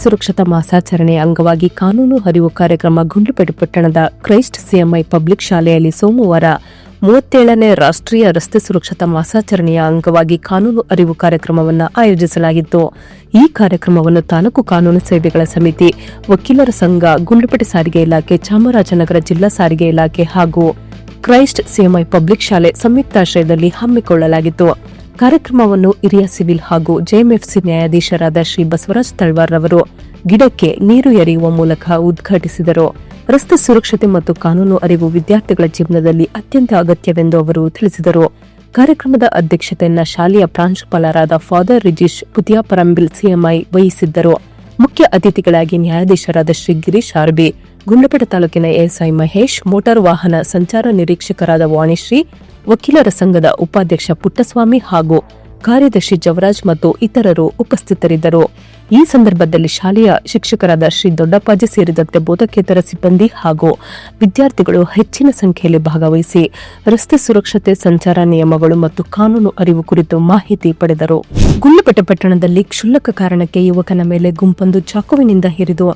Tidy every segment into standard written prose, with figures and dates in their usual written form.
ಸುರಕ್ಷತಾ ಮಾಸಾಚರಣೆಯ ಅಂಗವಾಗಿ ಕಾನೂನು ಅರಿವು ಕಾರ್ಯಕ್ರಮ ಗುಂಡ್ಲುಪೇಟೆ ಪಟ್ಟಣದ ಕ್ರೈಸ್ಟ್ ಸಿಎಂಐ ಪಬ್ಲಿಕ್ ಶಾಲೆಯಲ್ಲಿ ಸೋಮವಾರ 37ನೇ ರಾಷ್ಟ್ರೀಯ ರಸ್ತೆ ಸುರಕ್ಷತಾ ಮಾಸಾಚರಣೆಯ ಅಂಗವಾಗಿ ಕಾನೂನು ಅರಿವು ಕಾರ್ಯಕ್ರಮವನ್ನು ಆಯೋಜಿಸಲಾಗಿತ್ತು. ಈ ಕಾರ್ಯಕ್ರಮವನ್ನು ತಾಲೂಕು ಕಾನೂನು ಸೇವೆಗಳ ಸಮಿತಿ, ವಕೀಲರ ಸಂಘ, ಗುಂಡ್ಲುಪೇಟೆ ಸಾರಿಗೆ ಇಲಾಖೆ, ಚಾಮರಾಜನಗರ ಜಿಲ್ಲಾ ಸಾರಿಗೆ ಇಲಾಖೆ ಹಾಗೂ ಕ್ರೈಸ್ಟ್ ಸಿಎಂಐ ಪಬ್ಲಿಕ್ ಶಾಲೆ ಸಂಯುಕ್ತಾಶ್ರಯದಲ್ಲಿ ಹಮ್ಮಿಕೊಳ್ಳಲಾಗಿತ್ತು. ಕಾರ್ಯಕ್ರಮವನ್ನು ಹಿರಿಯ ಸಿವಿಲ್ ಹಾಗೂ ಜೆಎಂಎಫ್ಸಿ ನ್ಯಾಯಾಧೀಶರಾದ ಶ್ರೀ ಬಸವರಾಜ್ ತಳವಾರ್ ರವರು ಗಿಡಕ್ಕೆ ನೀರು ಎರೆಯುವ ಮೂಲಕ ಉದ್ಘಾಟಿಸಿದರು. ರಸ್ತೆ ಸುರಕ್ಷತೆ ಮತ್ತು ಕಾನೂನು ಅರಿವು ವಿದ್ಯಾರ್ಥಿಗಳ ಜೀವನದಲ್ಲಿ ಅತ್ಯಂತ ಅಗತ್ಯವೆಂದು ಅವರು ತಿಳಿಸಿದರು. ಕಾರ್ಯಕ್ರಮದ ಅಧ್ಯಕ್ಷತೆಯನ್ನು ಶಾಲೆಯ ಪ್ರಾಂಶುಪಾಲರಾದ ಫಾದರ್ ರಿಜಿಶ್ ಪುತಿಯಾಪರಂಬಿಲ್ ಸಿಎಂಐ ವಹಿಸಿದ್ದರು. ಮುಖ್ಯ ಅತಿಥಿಗಳಾಗಿ ನ್ಯಾಯಾಧೀಶರಾದ ಶ್ರೀ ಗಿರೀಶ್ ಆರ್ಬಿ, ಗುಂಡ್ಲುಪೇಟೆ ತಾಲೂಕಿನ ಎಎಸ್ಐ ಮಹೇಶ್, ಮೋಟಾರ್ ವಾಹನ ಸಂಚಾರ ನಿರೀಕ್ಷಕರಾದ ವಾಣಿಶ್ರೀ, ವಕೀಲರ ಸಂಘದ ಉಪಾಧ್ಯಕ್ಷ ಪುಟ್ಟಸ್ವಾಮಿ ಹಾಗೂ ಕಾರ್ಯದರ್ಶಿ ಜವರಾಜ್ ಮತ್ತು ಇತರರು ಉಪಸ್ಥಿತರಿದ್ದರು. ಈ ಸಂದರ್ಭದಲ್ಲಿ ಶಾಲೆಯ ಶಿಕ್ಷಕರಾದ ಶ್ರೀ ದೊಡ್ಡಪ್ಪಾಜಿ ಸೇರಿದಂತೆ ಬೋಧಕೇತರ ಸಿಬ್ಬಂದಿ ಹಾಗೂ ವಿದ್ಯಾರ್ಥಿಗಳು ಹೆಚ್ಚಿನ ಸಂಖ್ಯೆಯಲ್ಲಿ ಭಾಗವಹಿಸಿ ರಸ್ತೆ ಸುರಕ್ಷತೆ, ಸಂಚಾರ ನಿಯಮಗಳು ಮತ್ತು ಕಾನೂನು ಅರಿವು ಕುರಿತು ಮಾಹಿತಿ ಪಡೆದರು. ಗುಂಡ್ಲುಪೇಟೆ ಪಟ್ಟಣದಲ್ಲಿ ಕ್ಷುಲ್ಲಕ ಕಾರಣಕ್ಕೆ ಯುವಕನ ಮೇಲೆ ಗುಂಪೊಂದು ಚಾಕುವಿನಿಂದ ಹಿರಿದು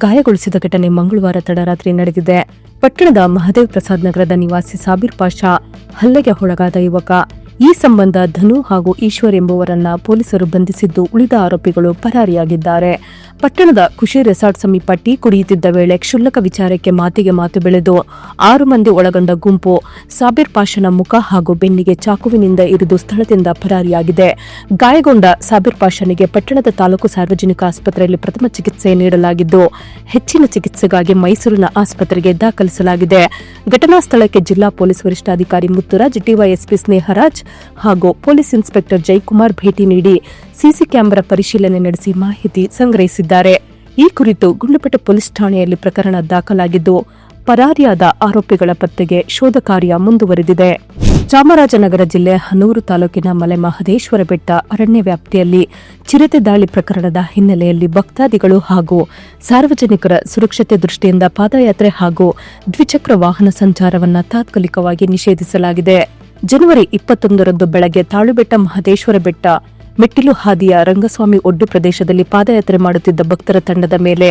ಗಾಯಗೊಳಿಸಿದ ಘಟನೆ ಮಂಗಳವಾರ ತಡರಾತ್ರಿ ನಡೆದಿದೆ. ಪಟ್ಟಣದ ಮಹದೇವ್ ಪ್ರಸಾದ್ ನಗರದ ನಿವಾಸಿ ಸಾಬೀರ್ ಪಾಷಾ ಹಲ್ಲೆಗೆ ಒಳಗಾದ ಯುವಕ. ಈ ಸಂಬಂಧ ಧನು ಹಾಗೂ ಈಶ್ವರ್ ಎಂಬುವರನ್ನ ಪೊಲೀಸರು ಬಂಧಿಸಿದ್ದು, ಉಳಿದ ಆರೋಪಿಗಳು ಪರಾರಿಯಾಗಿದ್ದಾರೆ. ಪಟ್ಟಣದ ಖುಷಿ ರೆಸಾರ್ಟ್ ಸಮೀಪ ಟೀ ಕುಡಿಯುತ್ತಿದ್ದ ವೇಳೆ ಕ್ಷುಲ್ಲಕ ವಿಚಾರಕ್ಕೆ ಮಾತಿಗೆ ಮಾತು ಬೆಳೆದು 6 ಮಂದಿ ಒಳಗೊಂಡ ಗುಂಪು ಸಾಬೀರ್ ಪಾಷನ ಮುಖ ಹಾಗೂ ಬೆನ್ನಿಗೆ ಚಾಕುವಿನಿಂದ ಇರಿದು ಸ್ಥಳದಿಂದ ಪರಾರಿಯಾಗಿದೆ. ಗಾಯಗೊಂಡ ಸಾಬೀರ್ ಪಾಷನಿಗೆ ಪಟ್ಟಣದ ತಾಲೂಕು ಸಾರ್ವಜನಿಕ ಆಸ್ಪತ್ರೆಯಲ್ಲಿ ಪ್ರಥಮ ಚಿಕಿತ್ಸೆ ನೀಡಲಾಗಿದ್ದು, ಹೆಚ್ಚಿನ ಚಿಕಿತ್ಸೆಗಾಗಿ ಮೈಸೂರಿನ ಆಸ್ಪತ್ರೆಗೆ ದಾಖಲಿಸಲಾಗಿದೆ. ಘಟನಾ ಸ್ಥಳಕ್ಕೆ ಜಿಲ್ಲಾ ಪೊಲೀಸ್ ವರಿಷ್ಠಾಧಿಕಾರಿ ಮುತ್ತುರಾಜ್, ಡಿವೈಎಸ್ಪಿ ಸ್ನೇಹರಾಜ್ ಹಾಗೂ ಪೊಲೀಸ್ ಇನ್ಸ್ಪೆಕ್ಟರ್ ಜಯಕುಮಾರ್ ಭೇಟಿ ನೀಡಿ ಸಿಸಿ ಕ್ಯಾಮೆರಾ ಪರಿಶೀಲನೆ ನಡೆಸಿ ಮಾಹಿತಿ ಸಂಗ್ರಹಿಸಿದ್ದಾರೆ. ಈ ಕುರಿತು ಗುಂಡ್ಲುಪೇಟೆ ಪೊಲೀಸ್ ಠಾಣೆಯಲ್ಲಿ ಪ್ರಕರಣ ದಾಖಲಾಗಿದ್ದು, ಪರಾರಿಯಾದ ಆರೋಪಿಗಳ ಪತ್ತೆಗೆ ಶೋಧ ಕಾರ್ಯ ಮುಂದುವರೆದಿದೆ. ಚಾಮರಾಜನಗರ ಜಿಲ್ಲೆ ಹನೂರು ತಾಲೂಕಿನ ಮಲೆ ಮಹದೇಶ್ವರ ಬೆಟ್ಟ ಅರಣ್ಯ ವ್ಯಾಪ್ತಿಯಲ್ಲಿ ಚಿರತೆ ದಾಳಿ ಪ್ರಕರಣದ ಹಿನ್ನೆಲೆಯಲ್ಲಿ ಭಕ್ತಾದಿಗಳು ಹಾಗೂ ಸಾರ್ವಜನಿಕರ ಸುರಕ್ಷತೆ ದೃಷ್ಟಿಯಿಂದ ಪಾದಯಾತ್ರೆ ಹಾಗೂ ದ್ವಿಚಕ್ರ ವಾಹನ ಸಂಚಾರವನ್ನು ತಾತ್ಕಾಲಿಕವಾಗಿ ನಿಷೇಧಿಸಲಾಗಿದೆ. ಜನವರಿ 21ರಂದು ಬೆಳಗ್ಗೆ ತಾಳುಬೆಟ್ಟ ಮಹದೇಶ್ವರ ಬೆಟ್ಟ ಮೆಟ್ಟಿಲು ಹಾದಿಯ ರಂಗಸ್ವಾಮಿ ಒಡ್ಡು ಪ್ರದೇಶದಲ್ಲಿ ಪಾದಯಾತ್ರೆ ಮಾಡುತ್ತಿದ್ದ ಭಕ್ತರ ತಂಡದ ಮೇಲೆ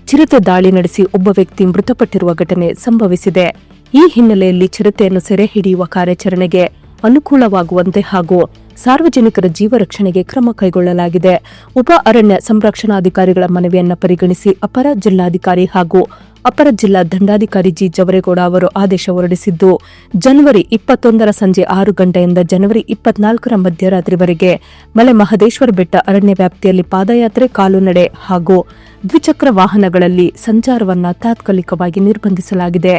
ಚಿರತೆ ದಾಳಿ ನಡೆಸಿ ಒಬ್ಬ ವ್ಯಕ್ತಿ ಮೃತಪಟ್ಟಿರುವ ಘಟನೆ ಸಂಭವಿಸಿದೆ. ಈ ಹಿನ್ನೆಲೆಯಲ್ಲಿ ಚಿರತೆಯನ್ನು ಸೆರೆ ಹಿಡಿಯುವ ಕಾರ್ಯಾಚರಣೆಗೆ ಅನುಕೂಲವಾಗುವಂತೆ ಹಾಗೂ ಸಾರ್ವಜನಿಕರ ಜೀವ ರಕ್ಷಣೆಗೆ ಕ್ರಮ ಕೈಗೊಳ್ಳಲಾಗಿದೆ. ಉಪ ಅರಣ್ಯ ಸಂರಕ್ಷಣಾಧಿಕಾರಿಗಳ ಮನವಿಯನ್ನು ಪರಿಗಣಿಸಿ ಅಪರ ಜಿಲ್ಲಾಧಿಕಾರಿ ಹಾಗೂ ಅಪರ ಜಿಲ್ಲಾ ದಂಡಾಧಿಕಾರಿ ಜಿ ಜವರೇಗೌಡ ಅವರು ಆದೇಶ ಹೊರಡಿಸಿದ್ದು, ಜನವರಿ 21ರ ಸಂಜೆ 6 ಗಂಟೆಯಿಂದ ಜನವರಿ 24ರ ಮಧ್ಯರಾತ್ರಿವರೆಗೆ ಮಲೆ ಮಹದೇಶ್ವರ ಬೆಟ್ಟ ಅರಣ್ಯ ವ್ಯಾಪ್ತಿಯಲ್ಲಿ ಪಾದಯಾತ್ರೆ, ಕಾಲುನಡೆ ಹಾಗೂ ದ್ವಿಚಕ್ರ ವಾಹನಗಳಲ್ಲಿ ಸಂಚಾರವನ್ನು ತಾತ್ಕಾಲಿಕವಾಗಿ ನಿರ್ಬಂಧಿಸಲಾಗಿದೆ.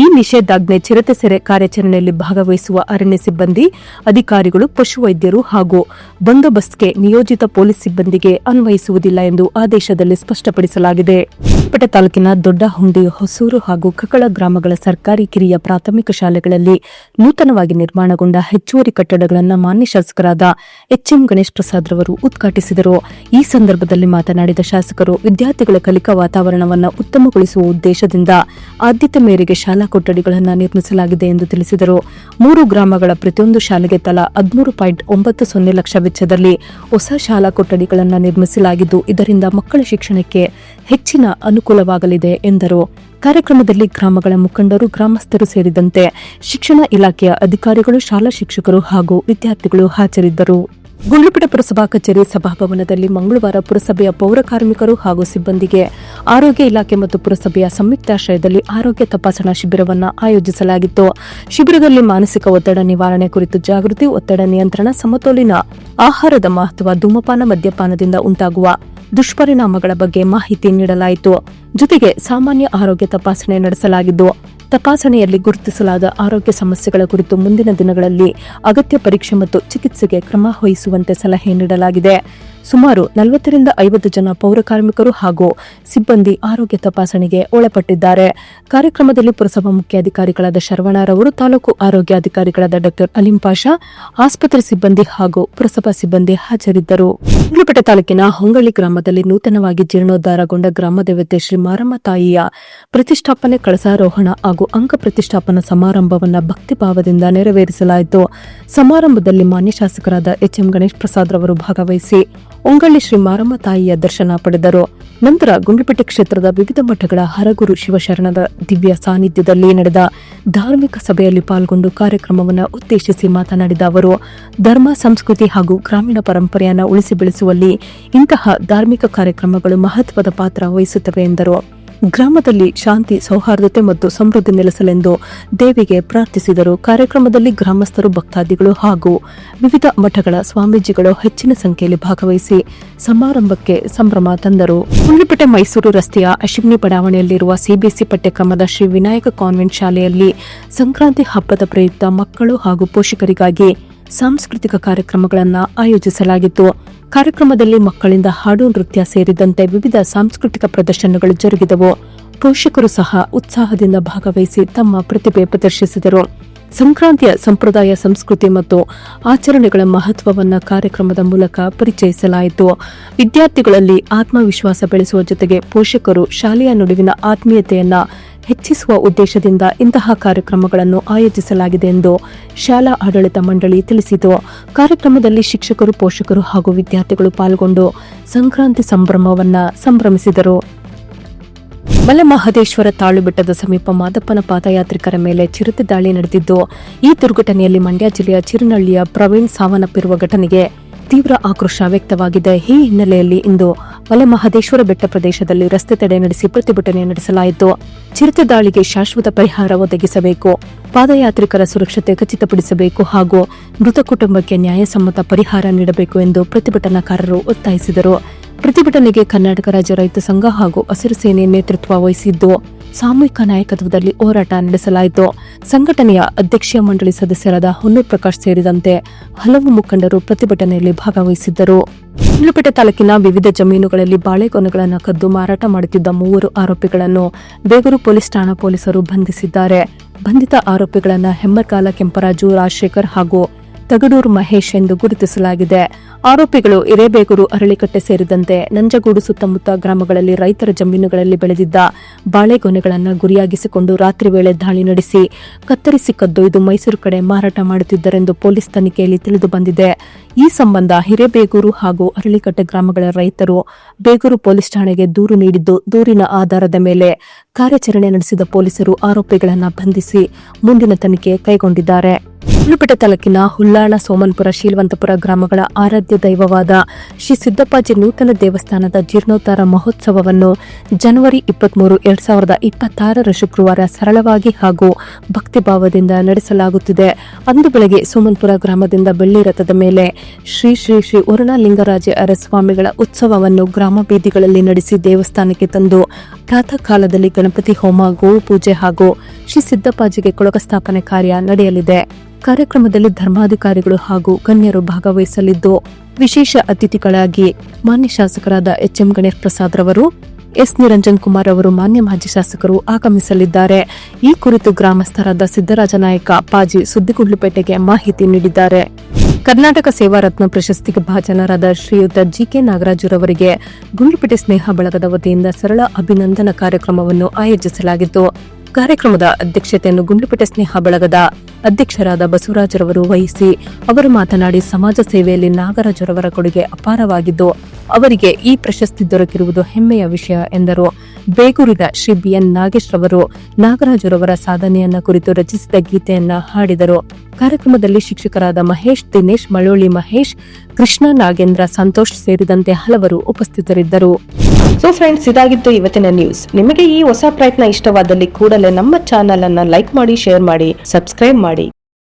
ಈ ನಿಷೇಧಾಜ್ಞೆ ಚಿರತೆ ಸೆರೆ ಕಾರ್ಯಾಚರಣೆಯಲ್ಲಿ ಭಾಗವಹಿಸುವ ಅರಣ್ಯ ಸಿಬ್ಬಂದಿ, ಅಧಿಕಾರಿಗಳು, ಪಶುವೈದ್ಯರು ಹಾಗೂ ಬಂದೋಬಸ್ತ್ಗೆ ನಿಯೋಜಿತ ಪೊಲೀಸ್ ಸಿಬ್ಬಂದಿಗೆ ಅನ್ವಯಿಸುವುದಿಲ್ಲ ಎಂದು ಆದೇಶದಲ್ಲಿ ಸ್ಪಷ್ಟಪಡಿಸಲಾಗಿದೆ. ಗುಂಡ್ಲುಪೇಟೆ ತಾಲೂಕಿನ ದೊಡ್ಡಹುಂಡಿ, ಹೊಸೂರು ಹಾಗೂ ಕಕ್ಕಳ ಗ್ರಾಮಗಳ ಸರ್ಕಾರಿ ಕಿರಿಯ ಪ್ರಾಥಮಿಕ ಶಾಲೆಗಳಲ್ಲಿ ನೂತನವಾಗಿ ನಿರ್ಮಾಣಗೊಂಡ ಹೆಚ್ಚುವರಿ ಕಟ್ಟಡಗಳನ್ನು ಮಾನ್ಯ ಶಾಸಕರಾದ ಎಚ್ಎಂ ಗಣೇಶ್ ಪ್ರಸಾದ್ ರವರು ಉದ್ಘಾಟಿಸಿದರು. ಈ ಸಂದರ್ಭದಲ್ಲಿ ಮಾತನಾಡಿದ ಶಾಸಕರು, ವಿದ್ಯಾರ್ಥಿಗಳ ಕಲಿಕಾ ವಾತಾವರಣವನ್ನು ಉತ್ತಮಗೊಳಿಸುವ ಉದ್ದೇಶದಿಂದ ಆದ್ಯತೆ ಮೇರೆಗೆ ಶಾಲಾ ಕೊಠಡಿಗಳನ್ನು ನಿರ್ಮಿಸಲಾಗಿದೆ ಎಂದು ತಿಳಿಸಿದರು. 3 ಗ್ರಾಮಗಳ ಪ್ರತಿಯೊಂದು ಶಾಲೆಗೆ ತಲಾ 13.90 ಲಕ್ಷ ವೆಚ್ಚದಲ್ಲಿ ಹೊಸ ಶಾಲಾ ಕೊಠಡಿಗಳನ್ನು ನಿರ್ಮಿಸಲಾಗಿದ್ದು, ಇದರಿಂದ ಮಕ್ಕಳ ಶಿಕ್ಷಣಕ್ಕೆ ಹೆಚ್ಚಿನ ಅನುಕೂಲವಾಗಲಿದೆ ಎಂದರು. ಕಾರ್ಯಕ್ರಮದಲ್ಲಿ ಗ್ರಾಮಗಳ ಮುಖಂಡರು, ಗ್ರಾಮಸ್ಥರು ಸೇರಿದಂತೆ ಶಿಕ್ಷಣ ಇಲಾಖೆಯ ಅಧಿಕಾರಿಗಳು, ಶಾಲಾ ಶಿಕ್ಷಕರು ಹಾಗೂ ವಿದ್ಯಾರ್ಥಿಗಳು ಹಾಜರಿದ್ದರು. ಗುಂಡ್ಲುಪೇಟೆ ಪುರಸಭಾ ಕಚೇರಿ ಸಭಾಭವನದಲ್ಲಿ ಮಂಗಳವಾರ ಪುರಸಭೆಯ ಪೌರ ಕಾರ್ಮಿಕರು ಹಾಗೂ ಸಿಬ್ಬಂದಿಗೆ ಆರೋಗ್ಯ ಇಲಾಖೆ ಮತ್ತು ಪುರಸಭೆಯ ಸಂಯುಕ್ತಾಶ್ರಯದಲ್ಲಿ ಆರೋಗ್ಯ ತಪಾಸಣಾ ಶಿಬಿರವನ್ನು ಆಯೋಜಿಸಲಾಗಿತ್ತು. ಶಿಬಿರದಲ್ಲಿ ಮಾನಸಿಕ ಒತ್ತಡ ನಿವಾರಣೆ ಕುರಿತು ಜಾಗೃತಿ, ಒತ್ತಡ ನಿಯಂತ್ರಣ, ಸಮತೋಲಿತ ಆಹಾರದ ಮಹತ್ವ, ಧೂಮಪಾನ, ಮದ್ಯಪಾನದಿಂದ ಉಂಟಾಗುವ ದುಷ್ಪರಿಣಾಮಗಳ ಬಗ್ಗೆ ಮಾಹಿತಿ ನೀಡಲಾಯಿತು. ಜೊತೆಗೆ ಸಾಮಾನ್ಯ ಆರೋಗ್ಯ ತಪಾಸಣೆ ನಡೆಸಲಾಗಿದ್ದು, ತಪಾಸಣೆಯಲ್ಲಿ ಗುರುತಿಸಲಾದ ಆರೋಗ್ಯ ಸಮಸ್ಯೆಗಳ ಕುರಿತು ಮುಂದಿನ ದಿನಗಳಲ್ಲಿ ಅಗತ್ಯ ಪರೀಕ್ಷೆ ಮತ್ತು ಚಿಕಿತ್ಸೆಗೆ ಕ್ರಮ ವಹಿಸುವಂತೆ ಸಲಹೆ ನೀಡಲಾಗಿದೆ. ಸುಮಾರು 40ರಿಂದ 50 ಜನ ಪೌರ ಕಾರ್ಮಿಕರು ಹಾಗೂ ಸಿಬ್ಬಂದಿ ಆರೋಗ್ಯ ತಪಾಸಣೆಗೆ ಒಳಪಟ್ಟಿದ್ದಾರೆ. ಕಾರ್ಯಕ್ರಮದಲ್ಲಿ ಪುರಸಭಾ ಮುಖ್ಯಾಧಿಕಾರಿಗಳಾದ ಶರವಣರವರು, ತಾಲೂಕು ಆರೋಗ್ಯಾಧಿಕಾರಿಗಳಾದ ಡಾ ಅಲಿಂ ಪಾಷಾ, ಆಸ್ಪತ್ರೆ ಸಿಬ್ಬಂದಿ ಹಾಗೂ ಪುರಸಭಾ ಸಿಬ್ಬಂದಿ ಹಾಜರಿದ್ದರು. ಗುಂಡ್ಲುಪೇಟೆ ತಾಲೂಕಿನ ಹೊಂಗಳಿ ಗ್ರಾಮದಲ್ಲಿ ನೂತನವಾಗಿ ಜೀರ್ಣೋದ್ಧಾರಗೊಂಡ ಗ್ರಾಮ ದೇವತೆ ಶ್ರೀ ಮಾರಮ್ಮ ತಾಯಿಯ ಪ್ರತಿಷ್ಠಾಪನೆ, ಕಳಸಾರೋಹಣ ಹಾಗೂ ಅಂಕ ಪ್ರತಿಷ್ಠಾಪನಾ ಸಮಾರಂಭವನ್ನು ಭಕ್ತಿಭಾವದಿಂದ ನೆರವೇರಿಸಲಾಯಿತು. ಸಮಾರಂಭದಲ್ಲಿ ಮಾನ್ಯ ಶಾಸಕರಾದ ಎಚ್ಎಂ ಗಣೇಶ್ ಪ್ರಸಾದ್ ರವರು ಭಾಗವಹಿಸಿ ಹೊಂಗಳ್ಳಿ ಶ್ರೀ ಮಾರಮ್ಮ ತಾಯಿಯ ದರ್ಶನ ಪಡೆದರು. ನಂತರ ಗುಂಡ್ಲುಪೇಟೆ ಕ್ಷೇತ್ರದ ವಿವಿಧ ಮಠಗಳ ಹರಗುರು ಶಿವಶರಣದ ದಿವ್ಯ ಸಾನ್ನಿಧ್ಯದಲ್ಲಿ ನಡೆದ ಧಾರ್ಮಿಕ ಸಭೆಯಲ್ಲಿ ಪಾಲ್ಗೊಂಡು ಕಾರ್ಯಕ್ರಮವನ್ನು ಉದ್ದೇಶಿಸಿ ಮಾತನಾಡಿದ ಅವರು, ಧರ್ಮ, ಸಂಸ್ಕೃತಿ ಹಾಗೂ ಗ್ರಾಮೀಣ ಪರಂಪರೆಯನ್ನು ಉಳಿಸಿ ಬೆಳೆಸುವಲ್ಲಿ ಇಂತಹ ಧಾರ್ಮಿಕ ಕಾರ್ಯಕ್ರಮಗಳು ಮಹತ್ವದ ಪಾತ್ರ ವಹಿಸುತ್ತವೆ ಎಂದರು. ಗ್ರಾಮದಲ್ಲಿ ಶಾಂತಿ, ಸೌಹಾರ್ದತೆ ಮತ್ತು ಸಮೃದ್ಧಿ ನೆಲೆಸಲೆಂದು ದೇವಿಗೆ ಪ್ರಾರ್ಥಿಸಿದರು. ಕಾರ್ಯಕ್ರಮದಲ್ಲಿ ಗ್ರಾಮಸ್ಥರು, ಭಕ್ತಾದಿಗಳು ಹಾಗೂ ವಿವಿಧ ಮಠಗಳ ಸ್ವಾಮೀಜಿಗಳು ಹೆಚ್ಚಿನ ಸಂಖ್ಯೆಯಲ್ಲಿ ಭಾಗವಹಿಸಿ ಸಮಾರಂಭಕ್ಕೆ ಸಂಭ್ರಮ ತಂದರು. ಗುಂಡ್ಲುಪೇಟೆ ಮೈಸೂರು ರಸ್ತೆಯ ಅಶ್ವಿನಿ ಬಡಾವಣೆಯಲ್ಲಿರುವ ಸಿಬಿಎಸ್ಇ ಪಠ್ಯಕ್ರಮದ ಶ್ರೀ ವಿನಾಯಕ ಕಾನ್ವೆಂಟ್ ಶಾಲೆಯಲ್ಲಿ ಸಂಕ್ರಾಂತಿ ಹಬ್ಬದ ಪ್ರಯುಕ್ತ ಮಕ್ಕಳು ಹಾಗೂ ಪೋಷಕರಿಗಾಗಿ ಸಾಂಸ್ಕೃತಿಕ ಕಾರ್ಯಕ್ರಮಗಳನ್ನು ಆಯೋಜಿಸಲಾಗಿತ್ತು. ಕಾರ್ಯಕ್ರಮದಲ್ಲಿ ಮಕ್ಕಳಿಂದ ಹಾಡು, ನೃತ್ಯ ಸೇರಿದಂತೆ ವಿವಿಧ ಸಾಂಸ್ಕೃತಿಕ ಪ್ರದರ್ಶನಗಳು ಜರುಗಿದವು. ಪೋಷಕರು ಸಹ ಉತ್ಸಾಹದಿಂದ ಭಾಗವಹಿಸಿ ತಮ್ಮ ಪ್ರತಿಭೆ ಪ್ರದರ್ಶಿಸಿದರು. ಸಂಕ್ರಾಂತಿಯ ಸಂಪ್ರದಾಯ, ಸಂಸ್ಕೃತಿ ಮತ್ತು ಆಚರಣೆಗಳ ಮಹತ್ವವನ್ನು ಕಾರ್ಯಕ್ರಮದ ಮೂಲಕ ಪರಿಚಯಿಸಲಾಯಿತು. ವಿದ್ಯಾರ್ಥಿಗಳಲ್ಲಿ ಆತ್ಮವಿಶ್ವಾಸ ಬೆಳೆಸುವ ಜೊತೆಗೆ ಪೋಷಕರು ಶಾಲೆಯ ನಡುವಿನ ಆತ್ಮೀಯತೆಯನ್ನು ಹೆಚ್ಚಿಸುವ ಉದ್ದೇಶದಿಂದ ಇಂತಹ ಕಾರ್ಯಕ್ರಮಗಳನ್ನು ಆಯೋಜಿಸಲಾಗಿದೆ ಎಂದು ಶಾಲಾ ಆಡಳಿತ ಮಂಡಳಿ ತಿಳಿಸಿತು. ಕಾರ್ಯಕ್ರಮದಲ್ಲಿ ಶಿಕ್ಷಕರು, ಪೋಷಕರು ಹಾಗೂ ವಿದ್ಯಾರ್ಥಿಗಳು ಪಾಲ್ಗೊಂಡು ಸಂಕ್ರಾಂತಿ ಸಂಭ್ರಮಿಸಿದರು. ಮಲೆಮಹದೇಶ್ವರ ತಾಳುಬೆಟ್ಟದ ಸಮೀಪ ಮಾದಪ್ಪನ ಪಾದಯಾತ್ರಿಕರ ಮೇಲೆ ಚಿರತೆ ದಾಳಿ ನಡೆದಿದ್ದು, ಈ ದುರ್ಘಟನೆಯಲ್ಲಿ ಮಂಡ್ಯ ಜಿಲ್ಲೆಯ ಚಿರನಹಳ್ಳಿಯ ಪ್ರವೀಣ್ ಸಾವನ್ನಪ್ಪಿರುವ ಘಟನೆಗೆ ತೀವ್ರ ಆಕ್ರೋಶ ವ್ಯಕ್ತವಾಗಿದೆ. ಈ ಹಿನ್ನೆಲೆಯಲ್ಲಿ ಇಂದು ಮಲೆಮಹದೇಶ್ವರ ಬೆಟ್ಟ ಪ್ರದೇಶದಲ್ಲಿ ರಸ್ತೆ ತಡೆ ನಡೆಸಿ ಪ್ರತಿಭಟನೆ ನಡೆಸಲಾಯಿತು. ಚಿರತೆ ದಾಳಿಗೆ ಶಾಶ್ವತ ಪರಿಹಾರ ಒದಗಿಸಬೇಕು, ಪಾದಯಾತ್ರಿಕರ ಸುರಕ್ಷತೆ ಖಚಿತಪಡಿಸಬೇಕು ಹಾಗೂ ಮೃತ ಕುಟುಂಬಕ್ಕೆ ನ್ಯಾಯಸಮ್ಮತ ಪರಿಹಾರ ನೀಡಬೇಕು ಎಂದು ಪ್ರತಿಭಟನಾಕಾರರು ಒತ್ತಾಯಿಸಿದರು. ಪ್ರತಿಭಟನೆಗೆ ಕರ್ನಾಟಕ ರಾಜ್ಯ ರೈತ ಸಂಘ ಹಾಗೂ ಹಸಿರು ಸೇನೆ ನೇತೃತ್ವ ವಹಿಸಿದ್ದು, ಸಾಮೂಹಿಕ ನಾಯಕತ್ವದಲ್ಲಿ ಹೋರಾಟ ನಡೆಸಲಾಯಿತು. ಸಂಘಟನೆಯ ಅಧ್ಯಕ್ಷೀಯ ಮಂಡಳಿ ಸದಸ್ಯರಾದ ಹೊನ್ನೂರು ಪ್ರಕಾಶ್ ಸೇರಿದಂತೆ ಹಲವು ಮುಖಂಡರು ಪ್ರತಿಭಟನೆಯಲ್ಲಿ ಭಾಗವಹಿಸಿದ್ದರು. ಗುಂಡ್ಲುಪೇಟೆ ತಾಲೂಕಿನ ವಿವಿಧ ಜಮೀನುಗಳಲ್ಲಿ ಬಾಳೆಗೊನೆಗಳನ್ನು ಕದ್ದು ಮಾರಾಟ ಮಾಡುತ್ತಿದ್ದ 3 ಆರೋಪಿಗಳನ್ನು ಬೇಗೂರು ಪೊಲೀಸ್ ಠಾಣಾ ಪೊಲೀಸರು ಬಂಧಿಸಿದ್ದಾರೆ. ಬಂಧಿತ ಆರೋಪಿಗಳನ್ನು ಹೆಮ್ಮರ್ಗಾಲ ಕೆಂಪರಾಜು, ರಾಜಶೇಖರ್ ಹಾಗೂ ತಗಡೂರು ಮಹೇಶ್ ಎಂದು ಗುರುತಿಸಲಾಗಿದೆ. ಆರೋಪಿಗಳು ಹಿರೇಬೇಗೂರು, ಅರಳಿಕಟ್ಟೆ ಸೇರಿದಂತೆ ನಂಜಗೂಡು ಸುತ್ತಮುತ್ತ ಗ್ರಾಮಗಳಲ್ಲಿ ರೈತರ ಜಮೀನುಗಳಲ್ಲಿ ಬೆಳೆದಿದ್ದ ಬಾಳೆಗೊನೆಗಳನ್ನು ಗುರಿಯಾಗಿಸಿಕೊಂಡು ರಾತ್ರಿ ವೇಳೆ ದಾಳಿ ನಡೆಸಿ ಕತ್ತರಿಸಿ ಕದ್ದೊಯ್ದು ಮೈಸೂರು ಕಡೆ ಮಾರಾಟ ಮಾಡುತ್ತಿದ್ದರೆಂದು ಪೊಲೀಸ್ ತನಿಖೆಯಲ್ಲಿ ತಿಳಿದು ಬಂದಿದೆ. ಈ ಸಂಬಂಧ ಹಿರೇಬೇಗೂರು ಹಾಗೂ ಅರಳಿಕಟ್ಟೆ ಗ್ರಾಮಗಳ ರೈತರು ಬೇಗೂರು ಪೊಲೀಸ್ ಠಾಣೆಗೆ ದೂರು ನೀಡಿದ್ದು, ದೂರಿನ ಆಧಾರದ ಮೇಲೆ ಕಾರ್ಯಾಚರಣೆ ನಡೆಸಿದ ಪೊಲೀಸರು ಆರೋಪಿಗಳನ್ನು ಬಂಧಿಸಿ ಮುಂದಿನ ತನಿಖೆ ಕೈಗೊಂಡಿದ್ದಾರೆ. ಗುಂಡ್ಲುಪೇಟೆ ತಾಲೂಕಿನ ಹುಲ್ಲಾಳ, ಸೋಮನ್ಪುರ, ಶೀಲವಂತಪುರ ಗ್ರಾಮಗಳ ಆರಾಧ್ಯ ದೈವವಾದ ಶ್ರೀ ಸಿದ್ದಪ್ಪಾಜಿ ನೂತನ ದೇವಸ್ಥಾನದ ಜೀರ್ಣೋದ್ಧಾರ ಮಹೋತ್ಸವವನ್ನು ಜನವರಿ 23, 2026 ಶುಕ್ರವಾರ ಸರಳವಾಗಿ ಹಾಗೂ ಭಕ್ತಿಭಾವದಿಂದ ನಡೆಸಲಾಗುತ್ತಿದೆ. ಅಂದು ಬೆಳಗ್ಗೆ ಸೋಮನ್ಪುರ ಗ್ರಾಮದಿಂದ ಬೆಳ್ಳಿ ರಥದ ಮೇಲೆ ಶ್ರೀ ಶ್ರೀ ಶ್ರೀ ವರುಣಲಿಂಗರಾಜ ಅರಸ್ವಾಮಿಗಳ ಉತ್ಸವವನ್ನು ಗ್ರಾಮ ಬೀದಿಗಳಲ್ಲಿ ನಡೆಸಿ ದೇವಸ್ಥಾನಕ್ಕೆ ತಂದು ಪ್ರಾತಃ ಕಾಲದಲ್ಲಿ ಗಣಪತಿ ಹೋಮ, ಗೋವು ಪೂಜೆ ಹಾಗೂ ಶ್ರೀ ಸಿದ್ದಪ್ಪಾಜಿಗೆ ಕೊಳಗ ಸ್ಥಾಪನೆ ಕಾರ್ಯ ನಡೆಯಲಿದೆ. ಕಾರ್ಯಕ್ರಮದಲ್ಲಿ ಧರ್ಮಾಧಿಕಾರಿಗಳು ಹಾಗೂ ಗಣ್ಯರು ಭಾಗವಹಿಸಲಿದ್ದು, ವಿಶೇಷ ಅತಿಥಿಗಳಾಗಿ ಮಾನ್ಯ ಶಾಸಕರಾದ ಎಚ್ಎಂ ಗಣೇಶ್ ಪ್ರಸಾದ್ ರವರು, ಎಸ್ ನಿರಂಜನ್ ಕುಮಾರ್ ಅವರು, ಮಾನ್ಯ ಮಾಜಿ ಶಾಸಕರು ಆಗಮಿಸಲಿದ್ದಾರೆ. ಈ ಕುರಿತು ಗ್ರಾಮಸ್ಥರಾದ ಸಿದ್ದರಾಜ ನಾಯಕ ಪಾಜಿ ಸುದ್ದಿಗುಂಡ್ಲುಪೇಟೆಗೆ ಮಾಹಿತಿ ನೀಡಿದ್ದಾರೆ. ಕರ್ನಾಟಕ ಸೇವಾ ರತ್ನ ಪ್ರಶಸ್ತಿಗೆ ಭಾಜನರಾದ ಶ್ರೀಯುತ ಜಿಕೆ ನಾಗರಾಜುರವರಿಗೆ ಗುಂಡ್ಲುಪೇಟೆ ಸ್ನೇಹ ಬಳಗದ ವತಿಯಿಂದ ಸರಳ ಅಭಿನಂದನಾ ಕಾರ್ಯಕ್ರಮವನ್ನು ಆಯೋಜಿಸಲಾಗಿತ್ತು. ಕಾರ್ಯಕ್ರಮದ ಅಧ್ಯಕ್ಷತೆಯನ್ನು ಗುಂಡ್ಲುಪೇಟೆ ಸ್ನೇಹ ಬಳಗದ ಅಧ್ಯಕ್ಷರಾದ ಬಸವರಾಜರವರು ವಹಿಸಿ ಅವರು ಮಾತನಾಡಿ, ಸಮಾಜ ಸೇವೆಯಲ್ಲಿ ನಾಗರಾಜರವರ ಕೊಡುಗೆ ಅಪಾರವಾಗಿದ್ದು ಅವರಿಗೆ ಈ ಪ್ರಶಸ್ತಿ ದೊರಕಿರುವುದು ಹೆಮ್ಮೆಯ ವಿಷಯ ಎಂದರು. ಬೇಗೂರಿನ ಶ್ರೀ ಬಿಎನ್ ನಾಗೇಶ್ ರವರು ನಾಗರಾಜರವರ ಸಾಧನೆಯನ್ನ ಕುರಿತು ರಚಿಸಿದ ಗೀತೆಯನ್ನ ಹಾಡಿದರು. ಕಾರ್ಯಕ್ರಮದಲ್ಲಿ ಶಿಕ್ಷಕರಾದ ಮಹೇಶ್, ದಿನೇಶ್, ಮಳೋಳಿ ಮಹೇಶ್, ಕೃಷ್ಣ, ನಾಗೇಂದ್ರ, ಸಂತೋಷ್ ಸೇರಿದಂತೆ ಹಲವರು ಉಪಸ್ಥಿತರಿದ್ದರು. ಸೊ ಫ್ರೆಂಡ್ಸ್, ಇದಾಗಿತ್ತು ಇವತ್ತಿನ ನ್ಯೂಸ್. ನಿಮಗೆ ಈ ಹೊಸ ಪ್ರಯತ್ನ ಇಷ್ಟವಾದಲ್ಲಿ ಕೂಡಲೇ ನಮ್ಮ ಚಾನೆಲ್ ಅನ್ನು ಲೈಕ್ ಮಾಡಿ, ಶೇರ್ ಮಾಡಿ, ಸಬ್ಸ್ಕ್ರೈಬ್ ಮಾಡಿ.